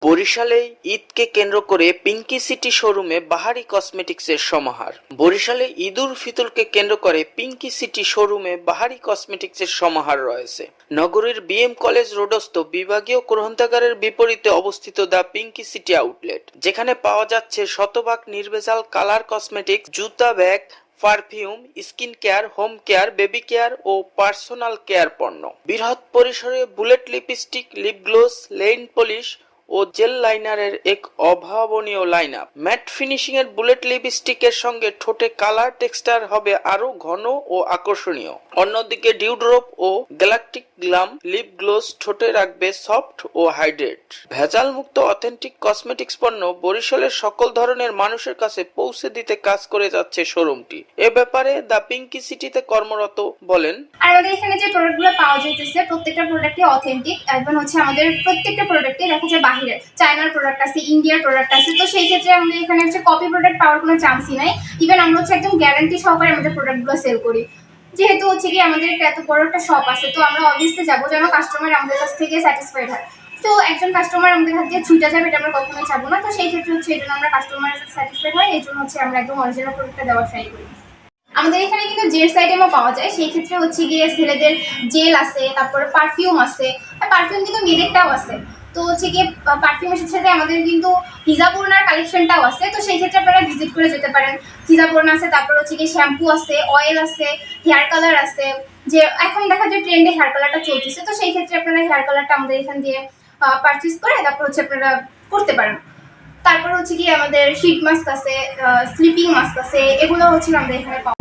বরিশালে ঈদকে কেন্দ্র করে পিঙ্কি সিটি শোরুমে বাহারি কসমেটিক্সের সমাহার। বরিশালে ঈদ উল ফিতরকে কেন্দ্র করে পিঙ্কি সিটি শোরুমে বাহারি কসমেটিক্সের সমাহার রয়েছে। নগরীর বিএম কলেজ রোডস্থ বিভাগীয় গ্রন্থাগারের বিপরীতে অবস্থিত দ্য পিঙ্কি সিটি আউটলেট, যেখানে পাওয়া যাচ্ছে শতভাগ নির্ভেজাল কালার কসমেটিক্স, জুতা, bag, perfume, skin care, home care, baby care ও পার্সোনাল কেয়ার পণ্য। বৃহৎ পরিসরে বুলেট লিপস্টিক, লিপ গ্লোস, লেইন পলিশ ও জেল লাইনারের এক অভাবনীয় লাইন আপ। ম্যাট ফিনিশিং এর বুলেট লিপস্টিকের সঙ্গে ঠোঁটে কালার টেক্সচার হবে আরো ঘন ও আকর্ষণীয়। অন্যদিকে ডিউড্রপ ও গ্যালাকটিক গ্লাম লিপ গ্লোস ঠোঁটে রাখবে সফট ও হাইড্রেট। ভেজাল মুক্ত অথেন্টিক কসমেটিক্স পণ্য বরিশালের সকল ধরনের মানুষের কাছে পৌঁছে দিতে কাজ করে যাচ্ছে শোরুমটি। এ ব্যাপারে দ্য পিঙ্কি সিটিতে কর্মরত বলেন, আর আমাদের এখানে যে প্রোডাক্টগুলো পাওয়া যাইতেছে প্রত্যেকটা প্রোডাক্টই অথেন্টিক। এখন হচ্ছে আমাদের প্রত্যেকটা প্রোডাক্টই দেখা যায় বাহিরের, চায়নার প্রোডাক্ট আছে, ইন্ডিয়ার প্রোডাক্ট আছে। তো সেই ক্ষেত্রে আমাদের এখানে হচ্ছে কপি প্রোডাক্ট পাওয়ার কোনো চান্সই নাই। ইভেন আমরা হচ্ছে একদম গ্যারান্টি সহকারে আমাদের প্রোডাক্টগুলো সেল করি। যেহেতু হচ্ছে কি আমাদের এত বড় একটা শপ আছে, তো আমরা অবভিয়াসলি যাবো যেন কাস্টমার আমাদের কাছ থেকে স্যাটিসফাইড হয়। তো একজন কাস্টমার আমাদের হাত দিয়ে ছুটে যাবে, এটা আমরা কখনোই চাবো না। তো সেই ক্ষেত্রে হচ্ছে এই জন্য আমরা কাস্টমার স্যাটিসফাইড হয়, এই জন্য হচ্ছে আমরা একদম অরিজিনাল প্রোডাক্টটা দেওয়ার ট্রাই করি। আমাদের এখানে কিন্তু জেন্টস আইটেমও পাওয়া যায়। সেই ক্ষেত্রে হচ্ছে গিয়ে ছেলেদের জেল আছে, তারপরে পারফিউম আছে, আর পারফিউম কিন্তু মেয়েদেরটাও আছে। তো হচ্ছে গিয়ে পারফিউমের সাথে আমাদের কিন্তু হিজাবুরনার কালেকশনটাও আছে। তো সেই ক্ষেত্রে আপনারা ভিজিট করে যেতে পারেন। হিজাবুরনা আছে, তারপর হচ্ছে গিয়ে শ্যাম্পু আছে, অয়েল আছে, হেয়ার কালার আছে। যে এখন দেখা যায় ট্রেন্ডে হেয়ার কালারটা চলতেছে, তো সেই ক্ষেত্রে আপনারা হেয়ার কালারটা আমাদের এখান দিয়ে পারচেস করে তারপর হচ্ছে আপনারা করতে পারেন। তারপর হচ্ছে কি আমাদের শীট মাস্ক আছে, স্লিপিং মাস্ক আছে, এগুলো হচ্ছে আমাদের এখানে পাওয়া